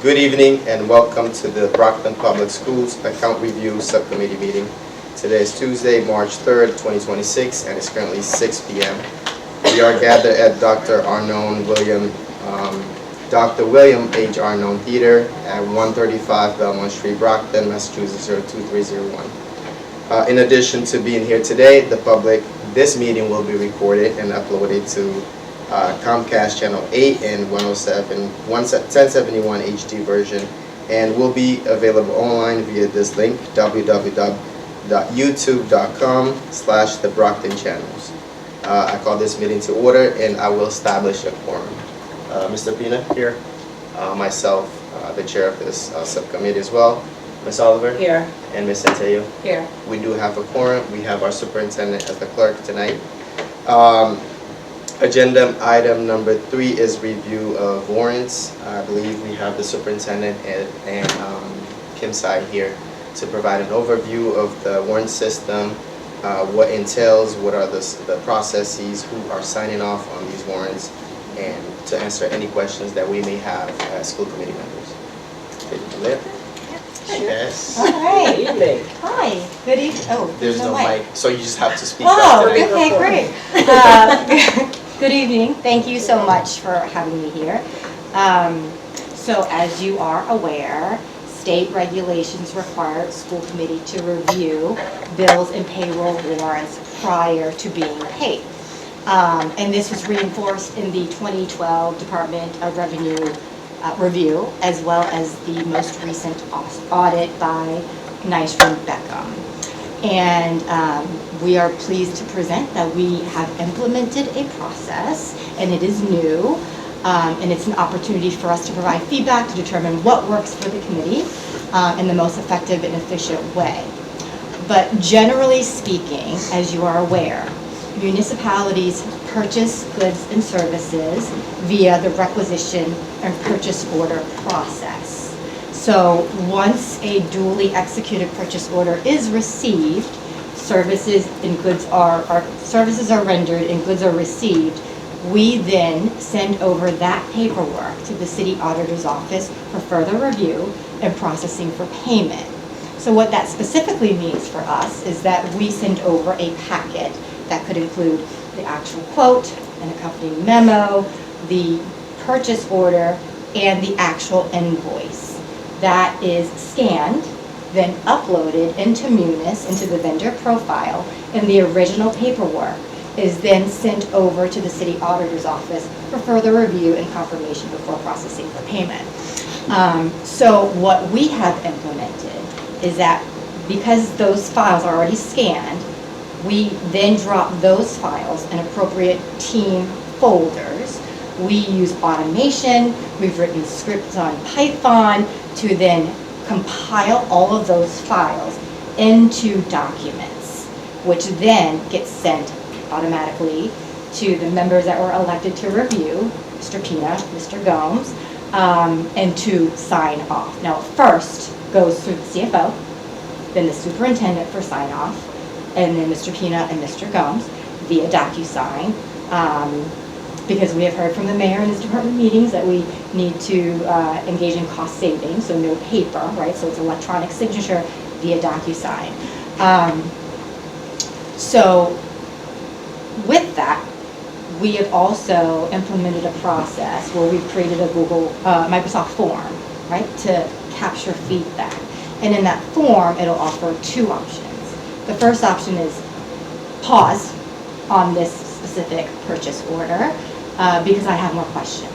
Good evening and welcome to the Brockton Public Schools Account Review Subcommittee meeting. Today is Tuesday, March 3rd, 2026, and it's currently 6 p.m. We are gathered at Dr. William H. Arnone Theater at 135 Belmont Street, Brockton, Massachusetts 02301. In addition to being here today, this meeting will be recorded and uploaded to Comcast Channel 8 and 1071 HD version, and will be available online via this link, www.youtube.com/TheBrocktonChannels. I call this meeting to order and I will establish a quorum. Mr. Pina here, myself, the chair of this subcommittee as well, Ms. Oliver Here. and Ms. Santello. Here. We do have a quorum. We have our superintendent as the clerk tonight. Agenda item number 3 is review of warrants. I believe we have the superintendent and Kim Sai here to provide an overview of the warrant system, what entails, what are the processes, who are signing off on these warrants, and to answer any questions that we may have as school committee members. Take it from there. Yes. All right. Good evening. Hi. Good evening. Oh, There's no mic, so you just have to speak Oh, up. okay, great. Good evening. Thank you so much for having me here. So as you are aware, state regulations require school committee to review bills and payroll warrants prior to being paid. And this was reinforced in the 2012 Department of Revenue review, as well as the most recent audit by Nystrom Beckham. And we are pleased to present that we have implemented a process, and it is new, and it's an opportunity for us to provide feedback to determine what works for the committee in the most effective and efficient way. But generally speaking, as you are aware, municipalities purchase goods and services via the requisition and purchase order process. So once a duly executed purchase order is received, services are rendered and goods are received, we then send over that paperwork to the city auditor's office for further review and processing for payment. So what that specifically means for us is that we send over a packet that could include the actual quote, an accompanying memo, the purchase order, and the actual invoice. That is scanned, then uploaded into Munis, into the vendor profile, and the original paperwork is then sent over to the city auditor's office for further review and confirmation before processing for payment. So what we have implemented is that because those files are already scanned, we then drop those files in appropriate team folders. We use automation. We've written scripts on Python to then compile all of those files into documents, which then get sent automatically to the members that were elected to review, Mr. Pina, Mr. Gomes, and to sign off. Now, first goes through the CFO, then the superintendent for sign off, and then Mr. Pina and Mr. Gomes via DocuSign, because we have heard from the mayor in his department meetings that we need to engage in cost savings, so no paper, right? So it's electronic signature via DocuSign. So with that, we have also implemented a process where we've created a Microsoft form, right, to capture feedback. And in that form, it'll offer 2 options. The first option is pause on this specific purchase order because I have more questions.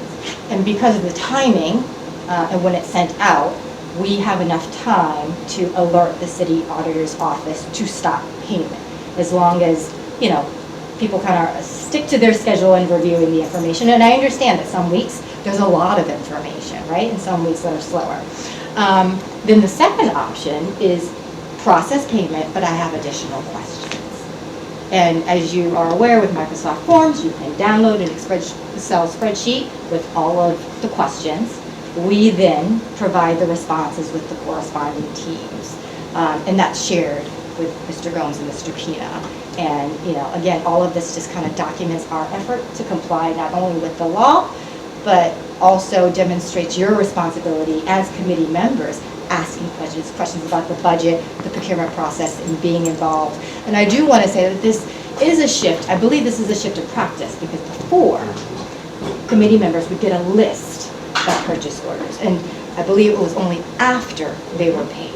And because of the timing and when it's sent out, we have enough time to alert the city auditor's office to stop payment. As long as, people kind of stick to their schedule in reviewing the information. And I understand that some weeks there's a lot of information, right? And some weeks that are slower. Then the second option is process payment, but I have additional questions. And as you are aware with Microsoft Forms, you can download an Excel spreadsheet with all of the questions. We then provide the responses with the corresponding teams. And that's shared with Mr. Gomes and Mr. Pina. And again, all of this just kind of documents our effort to comply not only with the law, but also demonstrates your responsibility as committee members, asking questions about the budget, the procurement process, and being involved. And I do want to say that this is a shift. I believe this is a shift of practice, because before, committee members would get a list of purchase orders, and I believe it was only after they were paid,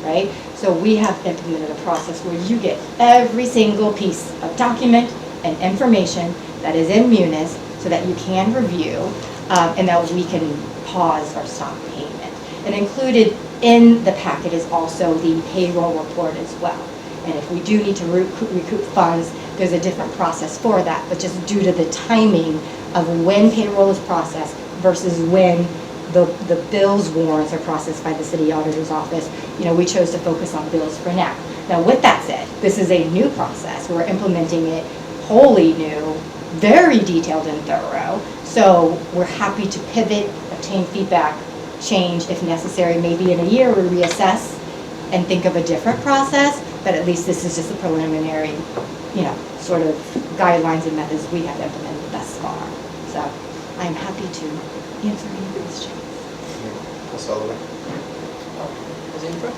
right? So we have implemented a process where you get every single piece of document and information that is in Munis so that you can review and that we can pause or stop payment. And included in the packet is also the payroll report as well. And if we do need to recoup funds, there's a different process for that, but just due to the timing of when payroll is processed versus when the bills warrants are processed by the city auditor's office, we chose to focus on bills for now. Now, with that said, this is a new process. We're implementing it wholly new, very detailed and thorough. So we're happy to pivot, obtain feedback, change if necessary. Maybe in a year we reassess and think of a different process, but at least this is just a preliminary, sort of guidelines and methods we have implemented thus far. So I'm happy to answer any questions. Ms. Sullivan? Was it in front?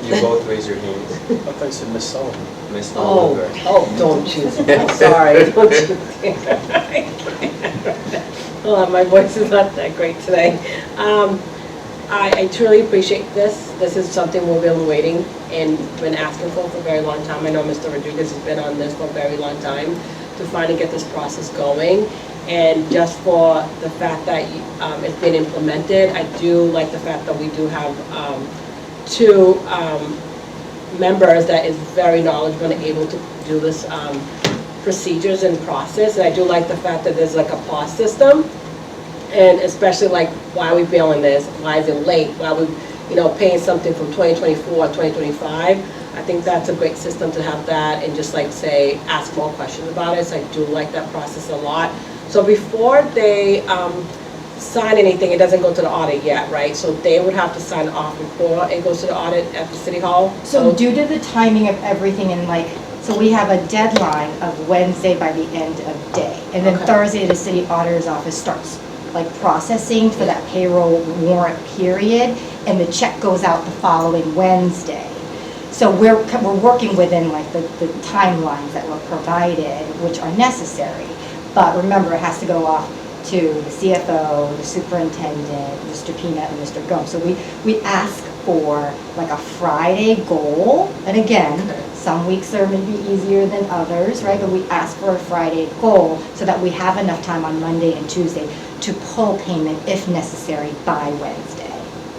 You both raise your hands. I thought you said Miss Sullivan. Ms. Sullivan. Don't you. I'm sorry. Don't you. Oh, my voice is not that great today. I truly appreciate this. This is something we've been waiting and been asking for a very long time. I know Mr. Rodriguez has been on this for a very long time to finally get this process going. And just for the fact that it's been implemented, I do like the fact that we do have two members that is very knowledgeable and able to do this procedures and process. And I do like the fact that there's like a pause system, and especially like why are we billing this, why is it late, why are we paying something from 2024 2025. I think that's a great system to have that, and just like say ask more questions about it. So I do like that process a lot. So before they sign anything, it doesn't go to the audit yet, right? So they would have to sign off before it goes to the audit at the city hall? So due to the timing of everything, and so we have a deadline of Wednesday by the end of day. And then Thursday, the city auditor's office starts processing for that payroll warrant period, and the check goes out the following Wednesday. So we're working within the timelines that were provided, which are necessary. But remember, it has to go off to the CFO, the superintendent, Mr. Peanut, and Mr. Gomes. So we ask for a Friday goal. And again, some weeks are maybe easier than others, right? But we ask for a Friday goal so that we have enough time on Monday and Tuesday to pull payment if necessary by Wednesday.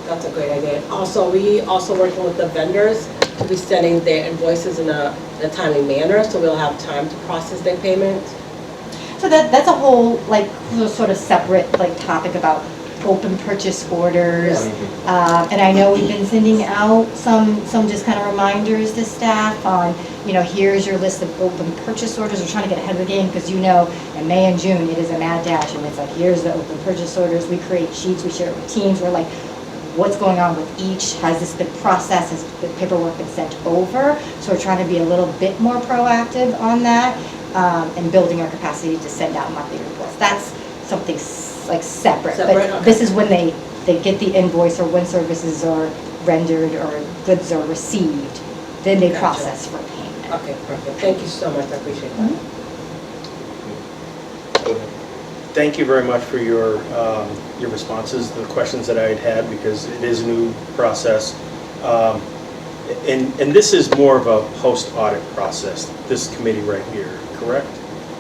That's a great idea. Also, we working with the vendors to be sending their invoices in a timely manner, so we'll have time to process their payments. So that's a whole sort of separate topic about open purchase orders. And I know we've been sending out some just kind of reminders to staff on, here's your list of open purchase orders. We're trying to get ahead of the game because in May and June it is a mad dash, and it's here's the open purchase orders. We create sheets, we share it with teams. We're what's going on with each? Has this been processed? Has the paperwork been sent over? So we're trying to be a little bit more proactive on that. And building our capacity to send out monthly reports. That's something separate. But Okay. This is when they get the invoice, or when services are rendered or goods are received, then they process for payment. Okay, perfect. Thank you so much. I appreciate that. Thank you very much for your responses, the questions that I had, because it is a new process. And this is more of a post-audit process, this committee right here, correct?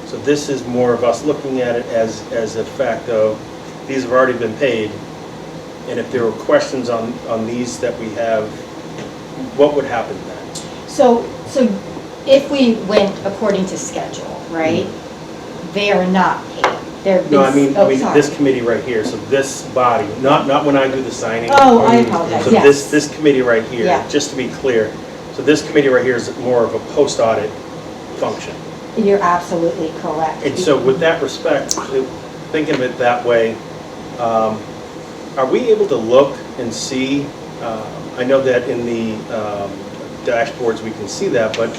So this is more of us looking at it as a fact of, these have already been paid, and if there were questions on these that we have, what would happen then? So if we went according to schedule, right, they are not paid. No, I mean sorry. this committee right here, so this body, not when I do the signing. Oh, I apologize, So yes. this committee right here, Yeah. just to be clear, so this committee right here is more of a post-audit function. You're absolutely correct. And so with that respect, thinking of it that way, are we able to look and see, I know that in the dashboards we can see that, but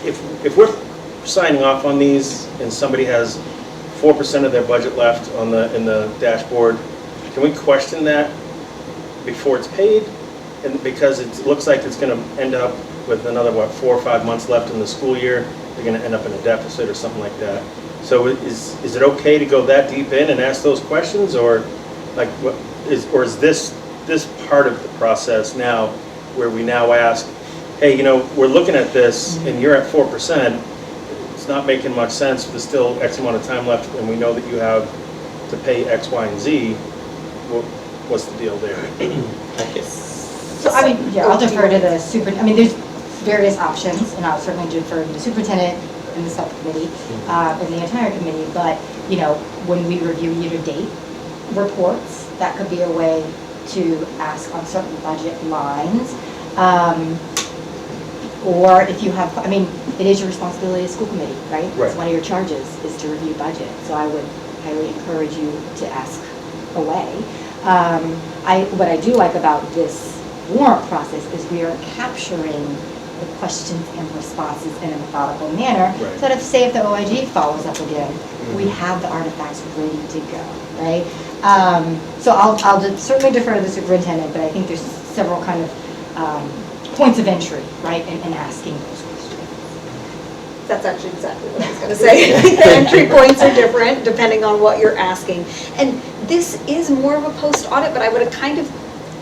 if we're signing off on these and somebody has 4% of their budget left on in the dashboard. Can we question that before it's paid? And because it looks like it's going to end up with another, 4 or 5 months left in the school year, they're going to end up in a deficit or something like that. So is it okay to go that deep in and ask those questions, or like is this part of the process now where we now ask, hey, you know, we're looking at this and you're at 4%, it's not making much sense, there's still X amount of time left and we know that you have to pay X, Y, and Z, what's the deal there? So, I mean, yeah, I'll defer to the there's various options, and I'll certainly defer to the superintendent and the subcommittee, and the entire committee, but, you know, when we review year-to-date reports, that could be a way to ask on certain budget lines. Or if you have, it is your responsibility as school committee, right? Right. It's one of your charges is to review budget, so I would highly encourage you to ask away. What I do like about this warrant process is we are capturing the questions and responses in a methodical manner. Right. So that if the OIG follows up again, we have the artifacts ready to go, right? So I'll certainly defer to the superintendent, but I think there's several kind of points of entry, right, in asking those questions. That's actually exactly what I was going to say. The entry points are different depending on what you're asking. And this is more of a post-audit, but I would kind of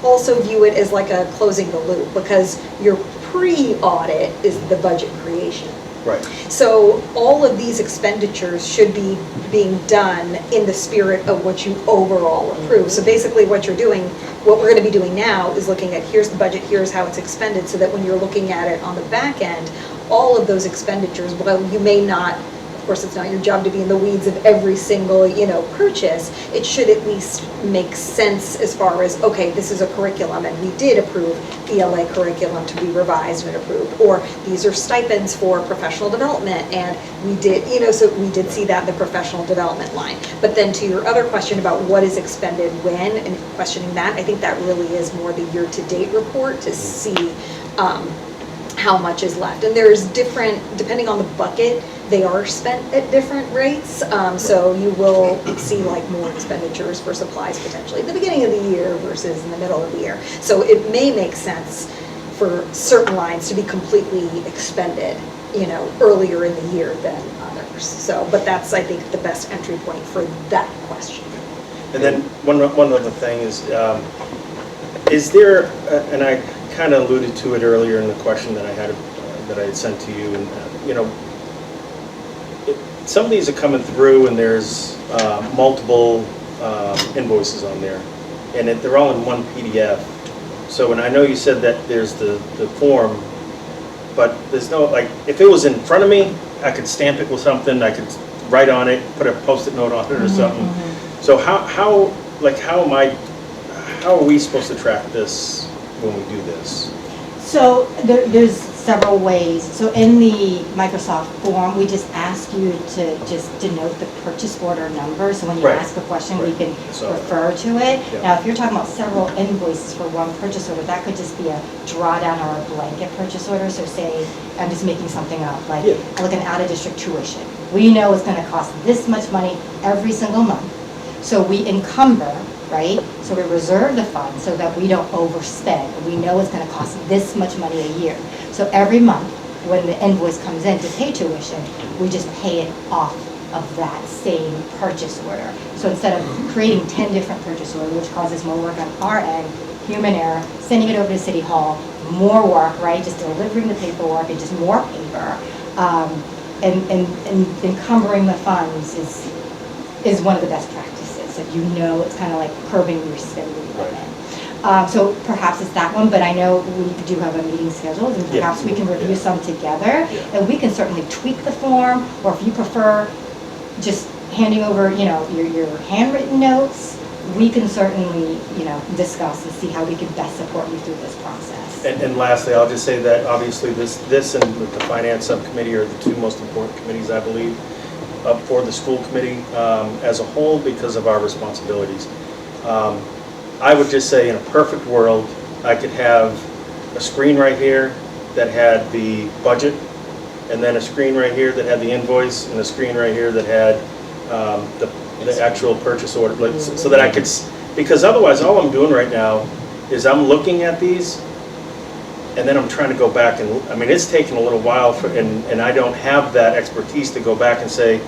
also view it as like a closing the loop, because your pre-audit is the budget creation. Right. So all of these expenditures should be being done in the spirit of what you overall approve. So basically what you're doing, what we're going to be doing now is looking at here's the budget, here's how it's expended, so that when you're looking at it on the back end, all of those expenditures, while you may not, of course it's not your job to be in the weeds of every single, purchase, it should at least make sense as far as, okay, this is a curriculum and we did approve ELA curriculum to be revised and approved, or these are stipends for professional development and we did, so we did see that in the professional development line. But then to your other question about what is expended when and questioning that, I think that really is more the year-to-date report to see how much is left. And there's different, depending on the bucket, they are spent at different rates. So you will see like more expenditures for supplies potentially at the beginning of the year versus in the middle of the year. So it may make sense for certain lines to be completely expended, earlier in the year than others. So, but that's, I think, the best entry point for that question. And then one other thing is there, and I kind of alluded to it earlier in the question that I had sent to you, and some of these are coming through and there's multiple invoices on there, and they're all in one PDF. So, and I know you said that there's the form, but there's no, like, if it was in front of me, I could stamp it with something, I could write on it, put a Post-it note on it or something. So how are we supposed to track this when we do this? So there's several ways. So in the Microsoft form, we just ask you to just denote the purchase order number. So when you Right. ask a question, Right. we can So- refer to it. Yeah. Now, if you're talking about several invoices for one purchase order, that could just be a drawdown or a blanket purchase order. So say, I'm just making something up, like an out-of-district tuition. We know it's going to cost this much money every single month. So we encumber, right? So we reserve the fund so that we don't overspend. We know it's going to cost this much money a year. So every month, when the invoice comes in to pay tuition, we just pay it off of that same purchase order. So instead of creating 10 different purchase orders, which causes more work on our end, human error, sending it over to City Hall, more work, right? Just delivering the paperwork and just more paper. And encumbering the funds is one of the best practices. So it's kind of like curbing your spending limit. So perhaps it's that one, but I know we do have a meeting scheduled, and perhaps we can review some together, and we can certainly tweak the form, or if you prefer just handing over, your handwritten notes, we can certainly, discuss and see how we can best support you through this process. And lastly, I'll just say that obviously this and the finance subcommittee are the two most important committees, I believe, for the school committee as a whole because of our responsibilities. I would just say in a perfect world, I could have a screen right here that had the budget, and then a screen right here that had the invoice, and a screen right here that had the actual purchase order, like, so that I could, because otherwise, all I'm doing right now is I'm looking at these, and then I'm trying to go back and, I mean, it's taken a little while for, and I don't have that expertise to go back and say,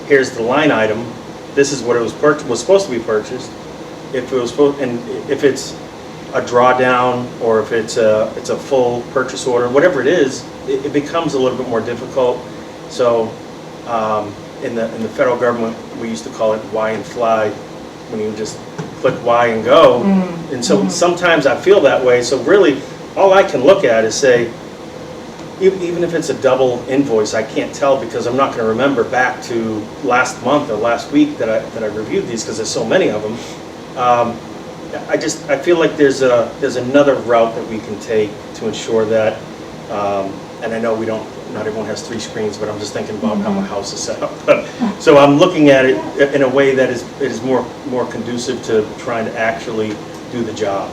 here's the line item, this is what it was supposed to be purchased. If it was, and if it's a drawdown, or if it's a full purchase order, whatever it is, it becomes a little bit more difficult. So in the federal government, we used to call it Y and fly, when you just click Y and go. And so sometimes I feel that way. So really, all I can look at is say, even if it's a double invoice, I can't tell, because I'm not going to remember back to last month or last week that I reviewed these, because there's so many of them. I feel like there's another route that we can take to ensure that, and I know not everyone has 3 screens, but I'm just thinking about how my house is set up. So I'm looking at it in a way that is more conducive to trying to actually do the job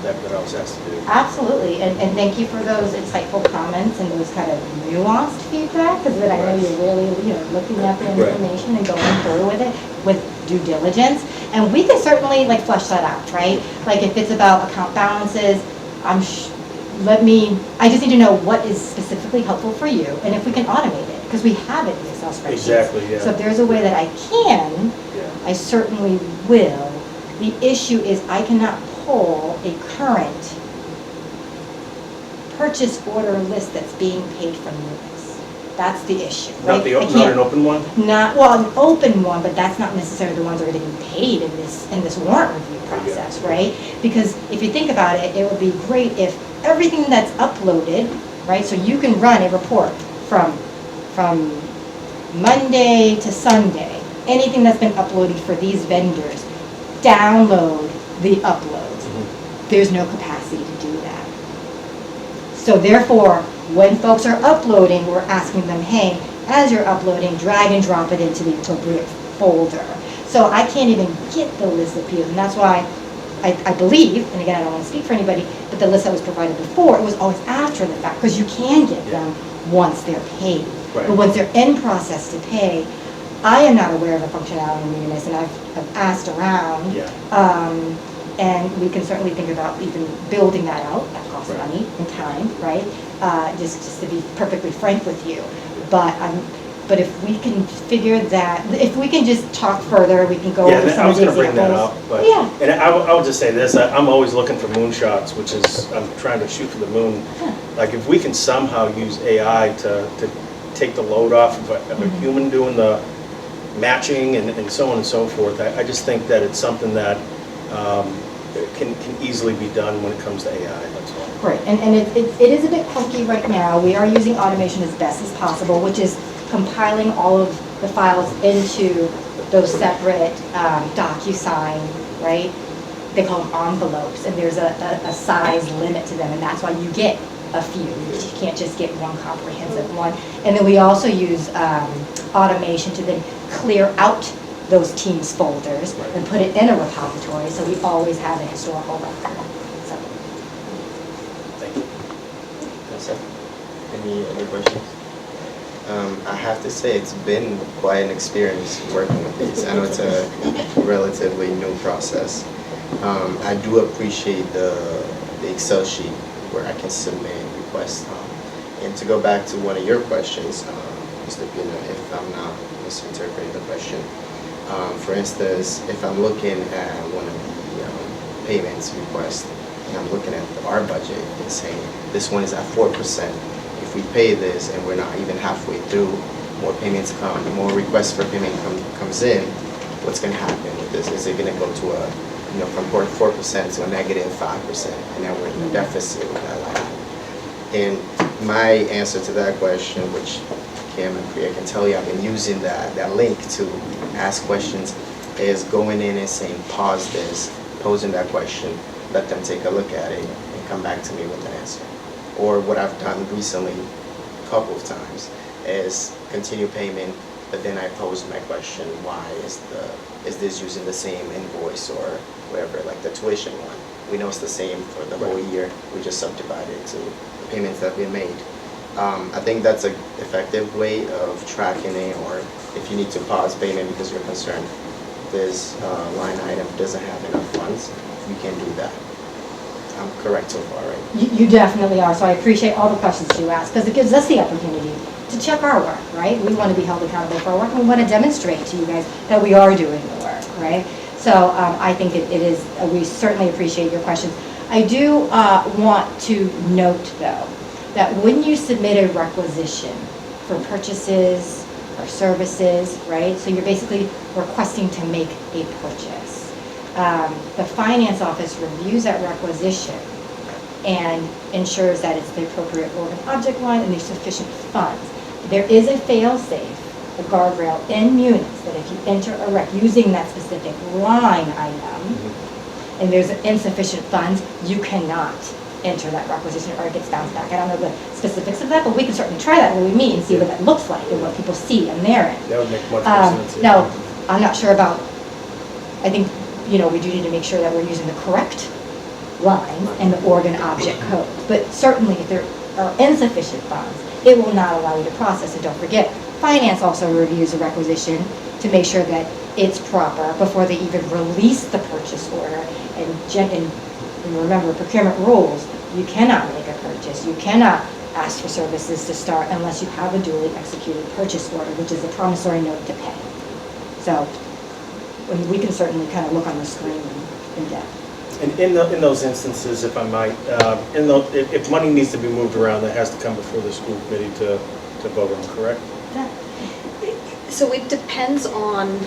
that I was asked to do. Absolutely, and thank you for those insightful comments and those kind of nuanced feedback, because I know you're really looking at the information and going through with it with due diligence. And we can certainly flesh that out, right? Like if it's about account balances, I just need to know what is specifically helpful for you, and if we can automate it, because we have it in Excel spreadsheets. Exactly, yeah. So if there's a way that I can, I certainly will. The issue is I cannot pull a current purchase order list that's being paid from Lewis. That's the issue, right? Not an open one? An open one, but that's not necessarily the ones that are getting paid in this warrant review process, right? Because if you think about it, it would be great if everything that's uploaded, right? So you can run a report from Monday to Sunday, anything that's been uploaded for these vendors, download the uploads. There's no capacity to do that. So therefore, when folks are uploading, we're asking them, hey, as you're uploading, drag and drop it into the appropriate folder. So I can't even get the list of POs, and that's why I believe, and again, I don't want to speak for anybody, but the list that was provided before, it was always after the fact, because you can get them once they're paid. Right. But once they're in process to pay, I am not aware of a functionality in Munis, and I've asked around. And we can certainly think about even building that out. That costs money and time, right? Just to be perfectly frank with you. But if we can figure that, if we can just talk further, we can go over some of the examples. I was going to bring that up, but and I would just say this: I'm always looking for moonshots, which is I'm trying to shoot for the moon. Like if we can somehow use AI to take the load off of a human doing the matching and so on and so forth, I just think that it's something that can easily be done when it comes to AI. That's all. Right, and it is a bit clunky right now. We are using automation as best as possible, which is compiling all of the files into those separate DocuSign, right? They call them envelopes, and there's a size limit to them, and that's why you get a few. You can't just get one comprehensive one. And then we also use automation to then clear out those Teams folders and put it in a repository, so we always have a historical record. So. Thank you. That's it. Any other questions? I have to say it's been quite an experience working with these. I know it's a relatively new process. I do appreciate the Excel sheet where I can submit requests. And to go back to one of your questions, Mr. Pina, if I'm not misinterpreting the question, for instance, if I'm looking at one of the payments requests, and I'm looking at our budget and saying, this one is at 4%. If we pay this and we're not even halfway through, more payments come, more requests for payment comes in, what's going to happen with this? Is it going to go to a, from 4% to a negative 5%, and then we're in a deficit with that line? And my answer to that question, which Kim and Priya can tell you, I've been using that link to ask questions, is going in and saying, pause this, posing that question, let them take a look at it, and come back to me with an answer. Or what I've done recently, a couple of times, is continue payment, but then I pose my question, why is this using the same invoice or whatever, like the tuition one. We know it's the same for the whole year, we just subdivided it to the payments that have been made. I think that's an effective way of tracking it, or if you need to pause payment because you're concerned this line item doesn't have enough funds, you can do that. I'm correct so far, right? You definitely are, so I appreciate all the questions you ask, because it gives us the opportunity to check our work, right? We want to be held accountable for our work, and we want to demonstrate to you guys that we are doing the work, right? So I think it is, we certainly appreciate your questions. I do want to note, though, that when you submit a requisition for purchases or services, right? So you're basically requesting to make a purchase. The finance office reviews that requisition and ensures that it's the appropriate organ object line and there's sufficient funds. There is a fail-safe, a guardrail in Munis that if you enter a rec using that specific line item and there's insufficient funds, you cannot enter that requisition or it gets bounced back. I don't know the specifics of that, but we can certainly try that when we meet and see what that looks like and what people see on their end. That would make much more sense. Now, I'm not sure about, I think, we do need to make sure that we're using the correct lines and the organ object code. But certainly, if there are insufficient funds, it will not allow you to process. And don't forget, finance also reviews a requisition to make sure that it's proper before they even release the purchase order. And remember, procurement rules, you cannot make a purchase. You cannot ask for services to start unless you have a duly executed purchase order, which is a promissory note to pay. So we can certainly kind of look on the screen in depth. And in those instances, if I might, if money needs to be moved around, that has to come before the school committee to vote on, correct? So it depends on,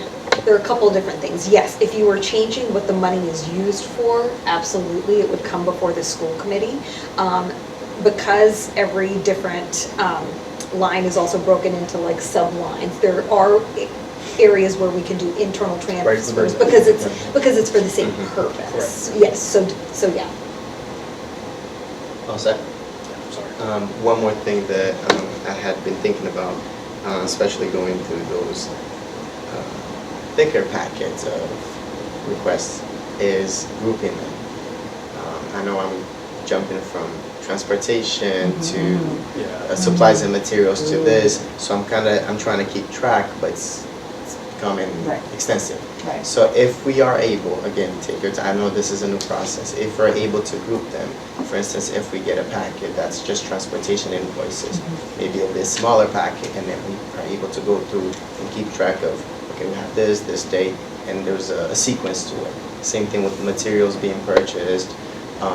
there are a couple of different things. Yes, if you were changing what the money is used for, absolutely, it would come before the school committee. Because every different line is also broken into like sub-lines, there are areas where we can do internal transfers because it's for the same purpose. Correct. Yes, so yeah. All set? Sorry. One more thing that I had been thinking about, especially going through those thicker packets of requests, is grouping them. I know I'm jumping from transportation to supplies and materials to this, so I'm trying to keep track, but it's becoming extensive. Right. So if we are able, again, take your time, I know this is a new process, if we're able to group them, for instance, if we get a packet that's just transportation invoices, maybe a bit smaller packet, and then we are able to go through and keep track of, okay, we have this date, and there's a sequence to it. Same thing with materials being purchased,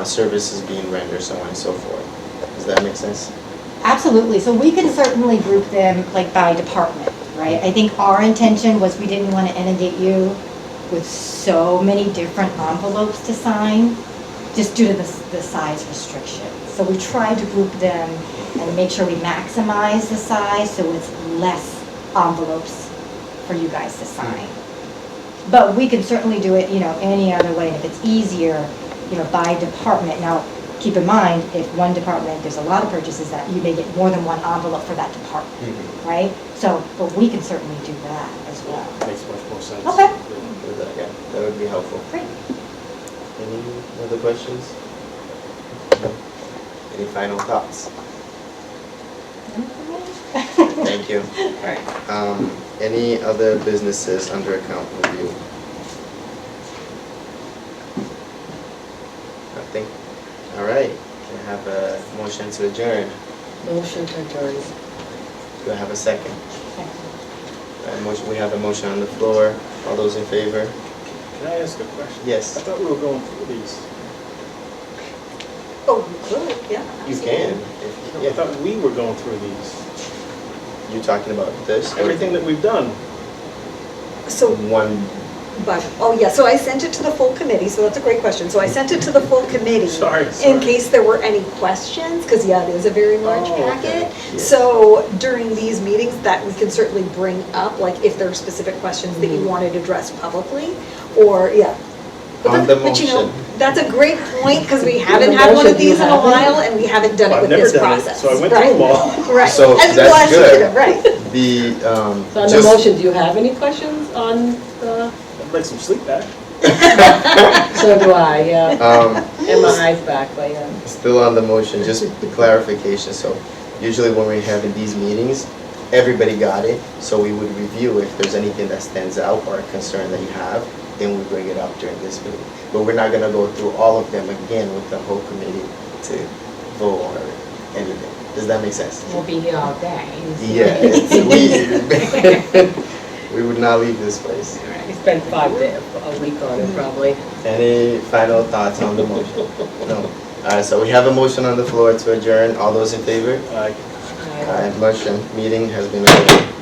services being rendered, so on and so forth. Does that make sense? Absolutely. So we can certainly group them like by department, right? I think our intention was we didn't want to inundate you with so many different envelopes to sign, just due to the size restriction. So we tried to group them and make sure we maximize the size so it's less envelopes for you guys to sign. But we can certainly do it, any other way. And if it's easier, by department. Now, keep in mind, if one department, there's a lot of purchases that you may get more than one envelope for that department, right? So, but we can certainly do that as well. Makes much more sense. Okay. Yeah, that would be helpful. Great. Any other questions? No? Any final thoughts? Thank you. All right. Any other businesses under account review? Nothing? All right. Can I have a motion to adjourn? Motion to adjourn. Do I have a second? We have a motion on the floor. All those in favor? Can I ask a question? Yes. I thought we were going through these. Oh, you could, yeah. You absolutely. can. I thought we were going through these. You talking about this? Everything that we've done. So, One. but, oh yeah, so I sent it to the full committee, so that's a great question. So I sent it to the full committee. Sorry. In case there were any questions, because yeah, it is a very large Oh, okay. packet. Yes. So during these meetings, that we can certainly bring up, like if there are specific questions that you wanted addressed publicly, or, yeah. On the But you know, motion. that's a great point, because we haven't the had one of motion, do you these in a have it? while, and we haven't done it I've with never this done it, process. so I went through them all. Right. So And that's glad you good. did it, right. The, So on the just, motion, do you have any questions on the, I'd like some sleep back. so do I, yeah. um, And my eyes back, but yeah. still on the motion, just the clarification, so Usually when we're having these meetings, everybody got it, so we would review if there's anything that stands out or a concern that you have, then we bring it up during this meeting. But we're not gonna go through all of them again with the whole committee to vote on anything. Does that make sense? We'll be here all day. Yeah, we would not leave this place. We spent a week on it probably. Any final thoughts on the motion? No. Alright, so we have a motion on the floor to adjourn. All those in favor? Aye. Alright, motion, meeting has been adjourned.